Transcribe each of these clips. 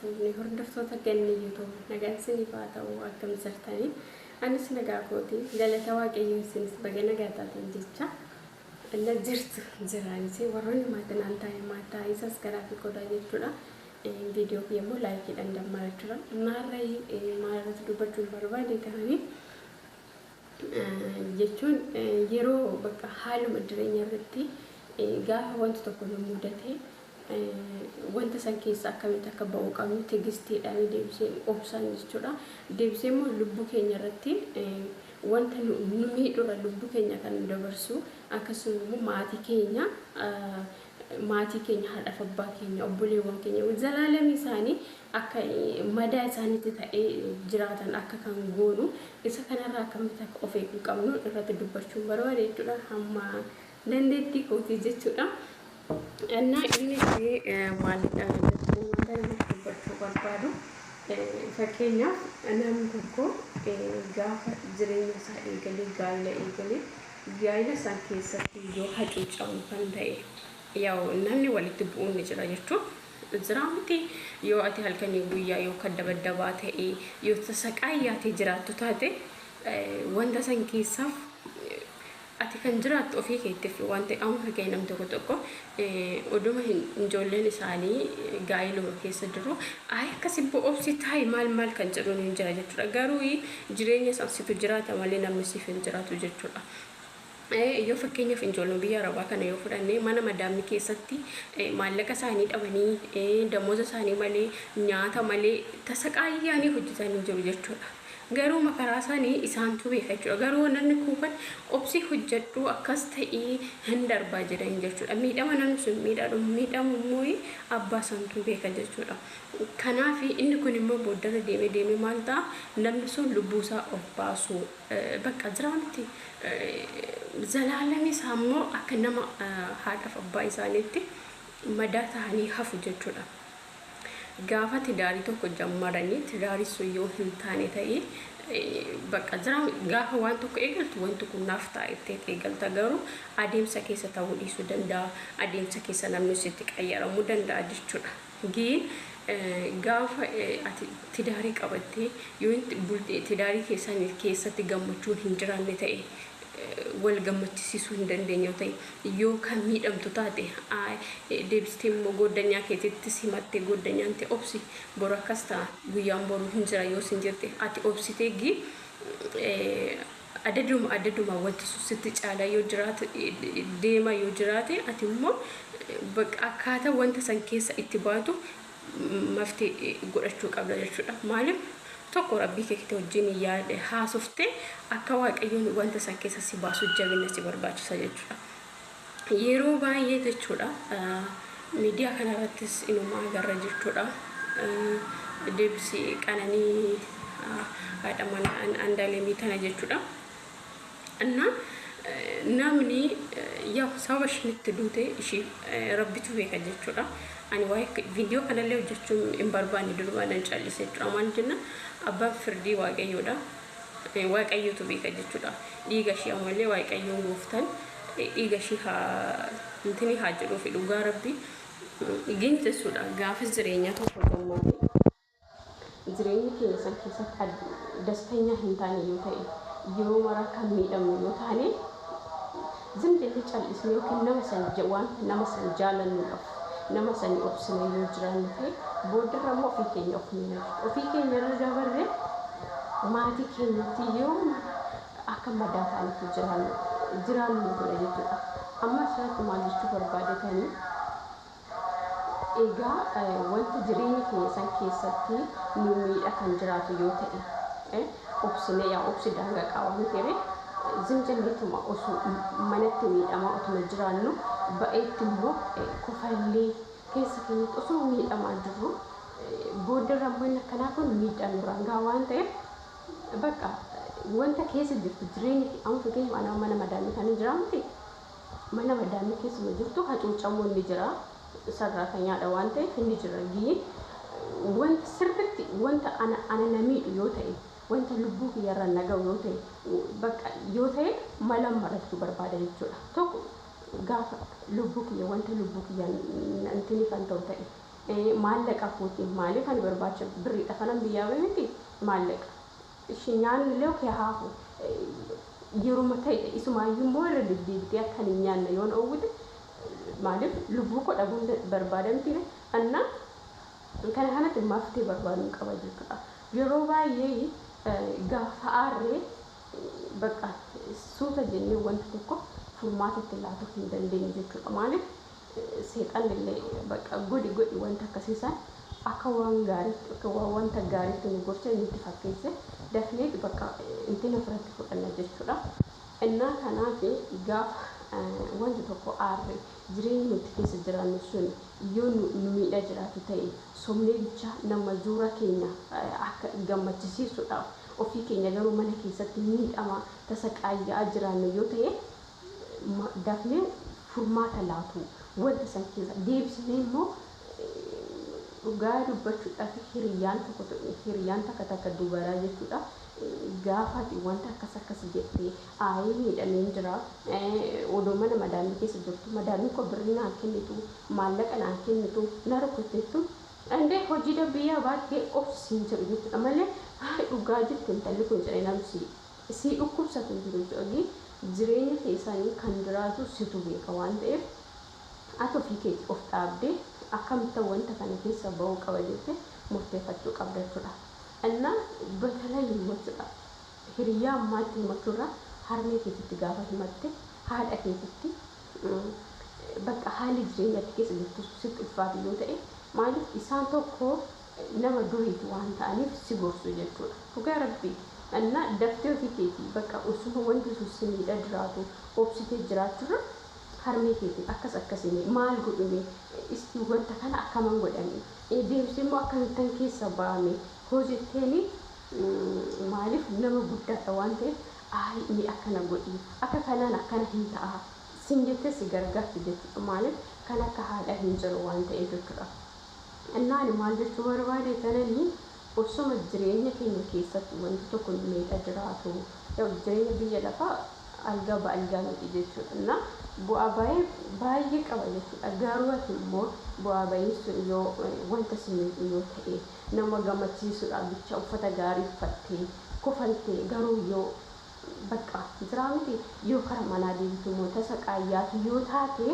fuudhee hordoftoota ganni YouTube nagaan isinii haa ta'u akkam jirtanii anis nagaa kooti galata waaqayyoo isinis baga nagaa taatan jecha alla jirtu jiraanis warroonni maatinaan taa'ee maataa isas garaa fi qodaa jechuudha viidiyoo yemmuu laayikiidhaan dammaachudha maarratti dubbachuun barbaade ta'anii jechuun yeroo bakka haaluma jireenya irratti gaafa wanti tokko nu mudate wanta san keessa akkamitti akka ba'uu qabnu tegistiidhaan deebisee obsaan jechuudha. Deebisee immoo lubbuu keenya irratti wanta nu miidhura lubbuu keenya kan dabarsu akkasumas immoo maatii keenya haadha abbaa keenya obboleewwan keenya zalaalamii isaanii akka madaa isaaniitti ta'ee jiraatan akka kan goonu isa kanarraa akkamitti akka of eeguu qabnu irratti dubbachuun barbaade jechuudha. Hamma dandeettii kootii jechuudha. Anna inni maalidha jechuun dubbachuu barbaadu fakkeenyaaf namni tokko gaafa jireenya isaa eegalee gaa'ela isaa keessatti yoo hacuucamu kan ta'e namni walitti bu'uun ni jira jechuudha. Jiraamti yoo ati halkanii guyyaa yoo kan dabaddabaa ta'e yoo tasaqaayyaatee jiraattu taate wanta san keessaaf ati kan jiraattu ofii keettiif wanta amma fakkeenya namni tokko oduma ijoolleen isaanii gaa'eluma keessa jiru akkasi bo'oobsi taa'e maal kan jedhuun hin jira jechuudha. Garuu jireenya sansitu jiraata malee namni siif hin jiraatu jechuudha. Yoo fakkeenyaaf ijoolleen biyya arabaa kana yoo fudhannee mana madaamni keessatti maallaqa isaanii dhabanii damooza isaanii malee nyaata malee tasaqaayyaanii hojjetanii jiru jechuudha. Garuu makaraa isaanii isaantu beeka jechuudha. Garuu namni kuufan obsi hojjedhu akkas ta'ee hin darbaa jedhan jechuudha. Miidhama namni sun miidhamu immoo abbaa isaantu beeka jechuudha. Kanaaf inni kun immoo booddara deemee maal ta'a namni sun lubbuusaa of baasu bakka jiraamti. Zalaalamii isaa immoo akka nama haadhaaf abbaa isaaniitti madaa ta'anii hafu jechuudha. Gaafa tidaarii tokko jammaranii tidaarii sun yoo hin taane ta'ee bakka jiraam gaafa waan tokko eegaltu wanti kun naaf taa'ettee eegalta garuu adeemsa keessa ta'uu dhiisuu danda'a. Adeemsa keessa namni sitti qayyaramuu danda'a jechuudha. Giin gaafa ati tidaarii qabattee yoo bultee tidaarii keessatti gammachuun hin jiraanne ta'e wal gammachisisuu hin dandeenye ta'e yoo kan miidhamtu taate deebistee immoo goddanyaa keetitti simattee goddanyaan ta'e obsi boru akkas ta'a guyyaan boruu hin jira yoo sin jirte ati obsitee adaduma wanti sitti caalaa yoo jiraate deema yoo jiraate ati immoo akkaataa wanta san keessa itti baatu maftee godhachuu qabda jechuudha. Maaliif tokko rabbii keetti wajjin yaade haasofte akka waaqayyoon wanta san keessa si baasu jabina si barbaachisa jechuudha. Yeroo baay'ee jechuudha miidiyaa kanarrattis inuma agarra jechuudha. Deebisee qananii haadha manaa Andaaleemii tana jechuudha. Namni yaa sababa ishinitti duute ishii rabbitu beeka jechuudha. Ani waa'ee viidiyoo kanallee hojjechuun hin barbaanne durumaan callisee jira. Maal jenna abbaan firdii waaqayyoodha. Waaqayyootu beeka jechuudha. Dhiiga ishee ammallee waaqayyoon gooftaan dhiiga ishee haa jedhuufi dhugaa rabbii ginteessuudha. Gaafa jireenya tokko gammadee jireenya keenya san keessatti dasteenya hin taane yoo ta'e yeroo maraa kan miidhamnu yoo taane zimdee callisnee yookiin nama san jaalannuudhaaf nama sani obsine yoo jiraanne ta'e booddarra immoo ofii keenya ofii keenya irra dabarre maatii keenyatti yoo akka madaa ta'anitti jiraannu godha jechuudha. Amma asirratti maal jechuu barbaadatanii egaa wanta jireenya keenya san keessatti nu miidha kan jiraatu yoo ta'e obsi daangaa qabamu ta'e zimjalleetuma osoo manatti miidhamaa otuma jiraannu ba'eetti immoo kofallee keessa keenyatti osoo miidhamaa jirru booddarra immoo akkanaa kun miidhaan rangaa waan ta'eef bakka wanta keessa jirtu jireenya amma fakkeenyaaf mana madaamii kan jiraamti mana madaamii keessuma jirtu hacuucamuun ni jira sarara kan nyaadha waan ta'eef inni jira gii wanta sirriitti wanta ana namiidhu yoo ta'e wanta lubbuu kiyyarra nagahu yoo ta'e bakka yoo ta'e mala marachuu barbaada jechuudha. Tokko gaafa lubbuu kiyya wanta lubbuu kiyya intini kan ta'u ta'e maallaqa fuutiin maaliif ani barbaacha birrii dhafanan biyyaa beekti maallaqa ishee nyaanni illee kee haafu yeroo mataa isumaayyuu immoo irra deddeebiitee akka hin nyaanne yoon oowwite maaliif lubbuu koo dhabuun barbaadamti anna kana kanatti maaftee barbaaduu qaba jechuudha yeroo baay'ee gaafa aarree bakka suuta jennee wanta tokko furmaatatti laatu hin dandeenye jechuudha maaliif seexan illee bakka godhi wanta akkasiisan akka waan gaariitti akka wanta gaariitti nu gorsee nutti fakkeesse dafnee bakka intina furratti fudhanna jechuudha. Innaa kanaaf gaafa wanti tokko aarre jireenya nuti keessa jiraannu sun yoo nu miidhaa jiraatu ta'e somnee bicha nama zuura keenya akka gammachisiisuudhaaf ofii keenya garuu mana keessatti miidhama tasa qaayyaa jiraannu yoo ta'e dafnee furmaata laatu wanta san keessa deebisnee immoo dhugaa dubbachuudhaaf hiriyaan takka dubaraa jechuudha. Gaafati wanta akkas jettee aayee miidhameen jira odoo mana madaamii keessa jirtu madaamii koo birrii naan kennitu maallaqa naan kennitu na rukuteettu andee hojii dabiyyaa baatee obsiin jiru jechuudha malee dhugaa jettee intalli kun jedhee namsi si dhukkubsatu jiru jedhanii jireenya keessanii kan jiraatu situ beeka waan ta'eef ati ofii keetti of dhaabdee akkamitti wanta kana keessa ba'uu qaba jettee murteeffachuu qabda jechuudha. እና በተለይ ወጥታ ህሪያ ማት መክራ ሀርሜ ከፍት ጋፋት ማት ሀዳ ከፍት በቃ ሀሊ ጅሬኛ ተከስ ልትስጥ ይፋት ይወጣ ማለት ኢሳን ተኮ ነመ ዱሪት ዋንታ አኒፍ ሲጎርሱ ይጀቱ ወጋረቢ እና ደፍተው ፊቴቲ በቃ እሱ ወንድ ሱስኒ ደድራቱ ኦፕሲቴ ጅራቱ ሀርሜ ከፍት አከሰከሰኝ ማል ጉዱኔ እስቲ ወንታ ካና አከማን ጎዳኒ ዴብሲሞ አከንተን ከሰባሜ hojjetteeni maaliif nama guddaa waan ta'eef ni akkana godhi akka kanaan akkana hin ta'a sin jettee si gargaarti jechuudha maaliif kan akka haadha hin jiru waan ta'eef jechuudha. Innaan maal jechuu barbaade tananii osoma jireenya keenya keessatti wanti tokko miidhaa jiraatu jireenya biyya lafaa algaa ba'algaa miti jechuudha. Innaa bu'aa baay'ee qaba jechuudha. Garuu ati immoo bu'aa baay'ee sun yoo wanta si miidhu yoo ta'e nama gammachiisuudhaaf bicha uffata gaarii uffattee kofaltee garuu yoo bakka jiraamti yoo karaa manaa deemtu immoo tasa qaayyaatu yoo taate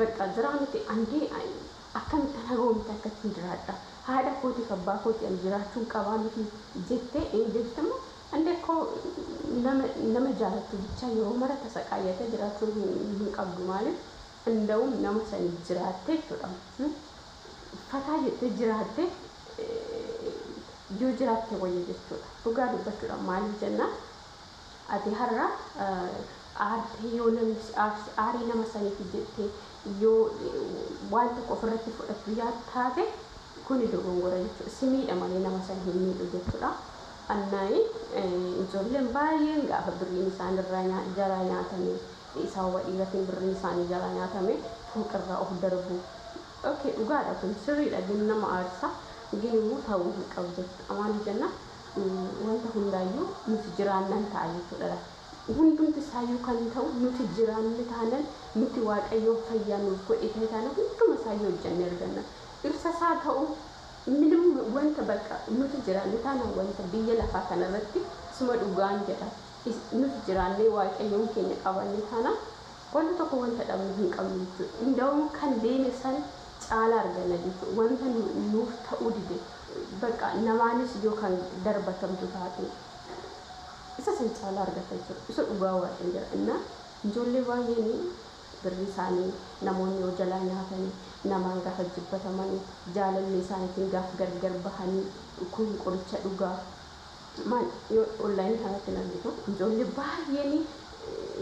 bakka jiraamti andee akkamitti hagoomte akkatti jiraadha haadha kootiif abbaa kooti an jiraachuun qabaa miti jettee deebiftamu andee koo nama jaalatu bicha yeroo mara tasa qaayyaatee jiraachuun hin qabdu maaliif እንደውም nama sani jiraattee jechuudha. Fataa jettee jiraatte yoo jiraatte wayya jechuudha. Dhugaa dubbachuudha maaliif jenna ati har'a aartee yoo namni aarii nama saniif jettee yoo waan tokko ofirratti fudhatu yaadtaate kuni dogongora jechuudha. Simiidha malee nama sana hin miidhu jechuudha. Annaayi ijoolleen baay'een gaafa birriin isaan irraa jalaa nyaatame isaa wadhiiratiin birriin isaanii jalaa nyaatame fuuqirraa of darbu. Okay, dhugaadha kun sirriidha gin nama aarsa gin immoo ta'uu hin qabu jechuudha. Maal jenna wanta hundaayyuu nuti jiraannan ta'a jechuudha. Hundumti isaayyuu kan ta'u nuti jiraanne taanan nuti waaqayyoon fayyaa nuuf godhe taana hunduma isaayyuu hojjannee arganna. Ibsa isaa ta'u minimum wanta bakka nuti jiraanne taana wanta biyya lafaa kanarratti suma dhugaan jedha. Nuti jiraanne waaqayyoon keenya qabanne taana wanta tokko wanta dhabnu hin qabnu jechuudha. Inda'uun kan deeme san caalaa arganna jechuudha. Wanta nuuf ta'uu dide bakka namaanis yoo kan darbatamtu taate isa san caalaa argata jechuudha. Isa dhugaa waaqni jira. Innaa ijoollee baay'een birri isaanii namoonni yoo jalaa nyaatanii namaan gaafa jibbatamanii jaalallee isaaniitiin gaafa gargar bahanii kun qoricha dhugaa maal yoo online kanatti argitu ijoollee baay'een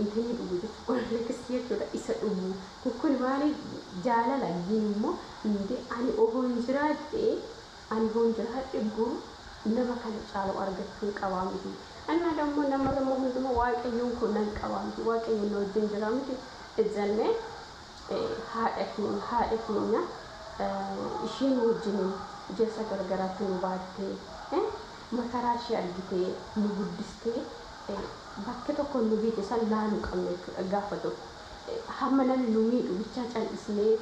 intini dhugu jechuudha. Qoricha kisii jechuudha isa dhugu kun maali jaalala immoo indee ani ohoon jiraadhe ani hoon jiraadhe guu nama kana caaluu argachuu qabaa miti. Annaa dammoo namarra immoo hunduma waaqayyoon kun nan qabaa miti waaqayyoon na wajjin jira miti. Ijjannee haadha keenya isheen wajjin jeessa gargaraatti nu baattee makaraa ishee argitee nu guddistee bakka tokko nu geesse san laaluu qabna jechuudha gaafa tokko. hamma namni nu miidhu bicha cal'isnee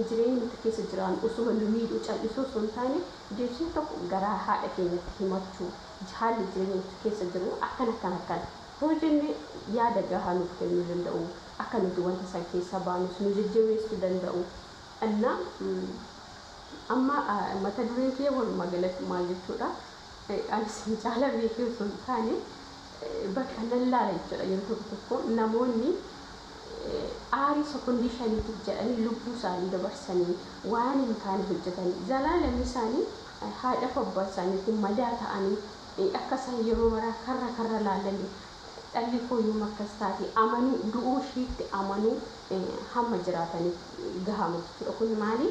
jireenya nuti keessa jiran osuma nu miidhu cal'isuu osoo hin taane deebisee tokko garaa haadha keenyatti himachuu haalli jireenya nuti keessa jiru akkana hojjenne yaada gahaa nuuf kennuu danda'u akka nuti wanta san keessa baanus nu jajjabeessuu danda'u anna amma mata dureen kee walumaa galatti maal jechuudha anis caala beekee osoo hin taane bakka nan laala jechuudha yeroo tokko namoonni aarii sekondii shaniitiif jedhanii lubbuu isaanii dabarsanii waan hin taane hojjetanii zalaalamni isaanii haadha abbaa isaaniitiin madaa ta'anii akka isaan yeroo maraa karra laalanii dhalli kooyyuu akkas taate amanuu du'uu ishiitti amanuu hamma jiraataniif gahama jechuudha. Kun maali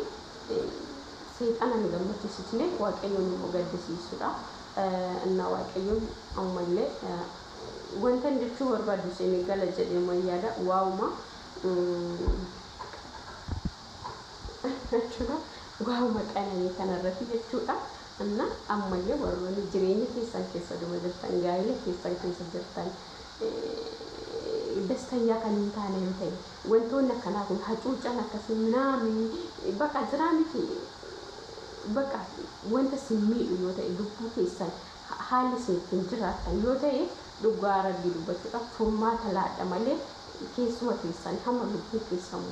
seexana nu gammachiisne waaqayyoon nu gaddisiisudha. Innaa waaqayyoon ammallee wanta jechuu barbaadu seenii gala jedhee mayyaada waa'uma jechuudha. Waa'uma qananii kanarratti jechuudha. Anna ammallee warroonni jireenya keessan keessa dhuma jirtan gaa'ela keessan keessa jirtan dastanya kan hin taane yoo ta'e wantoonni akkanaa kun hacuucaan akkasii naamni bakka jiraamiti bakka wanta simmiidhu yoo ta'e lubbuu keessan haalli seetiin jiraatan yoo ta'e dhugaa rabbii dubbachuudhaaf furmaata laadha malee keessuma keessan hamma lubbuu keessan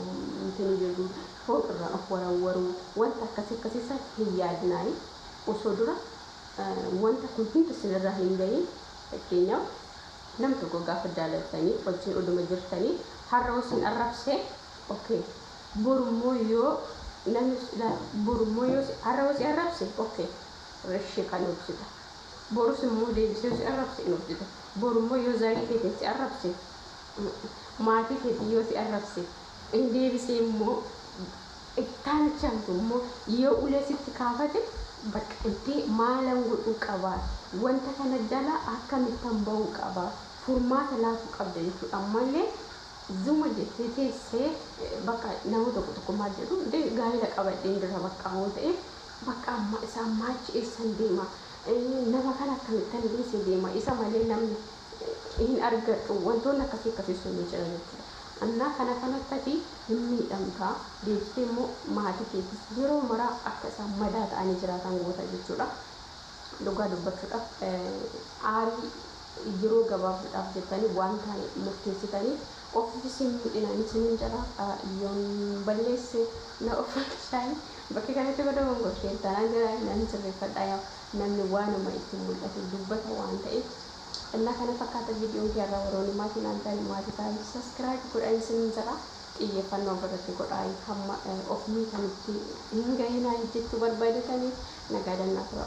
wanti jedhu fooqirraan of warawwaruu wanta akkasiisa hin yaadinaayi osoo dura wanta kun hundi sinirraa hin gahin fakkeenyaaf nam tokko gaafa jaalatanii wajjin oduma jirtanii har'a osin arrabsee okay borummoo yoo namni borummoo yoo har'a osin arrabsee okay reshee kan obsita borus immoo deebisee osin arrabsee in obsita borummoo yoo zaarii keetiin si arrabsee maatii keetiin yoo si arrabsee in deebisee immoo ittaan chamtu immoo yoo ulee sitti kaafate bakka itti maalan godhuu qabaa wanta kana jala akkamitti bahuu qabaa furmaata laatu qabda jechuudha. Ammallee zuma jettee teessee bakka nama tokko maal jedhu gaa'ela qabadheen dura bakka hoo ta'e bakka amma isaa maachi eessan deema nama kana akkamittan dhiisee deema isa malee namni hin argatu wantoonni akkasii sun ni jira jechuudha. Annaa kanatti hin miidhamtaa deebistee immoo maatii keessis yeroo maraa akka isaan madaa ta'anii jiraatan goota jechuudha. Dhugaa dubbachuudhaaf aarii yeroo gabaabaadhaaf jettanii waan taane murteessitanii ofiisin miidhinanii sinin jira yoon balleesse na ofiishaan bakka kanatti badaman gootee tanaan jira nan sirreeffadhaa namni waanuma itti mul'atu dubbata waan ta'eef innaa kana fakkaata viidiyoon kiyarraa waroonni maatiin aantaan maatii ta'anii saskiraayib godhanii sinin jira xiyyeeffannoo irratti godhaa hamma ofii kanitti hin gahinaa jechuu barbaadatanii nagaa dannaa tura.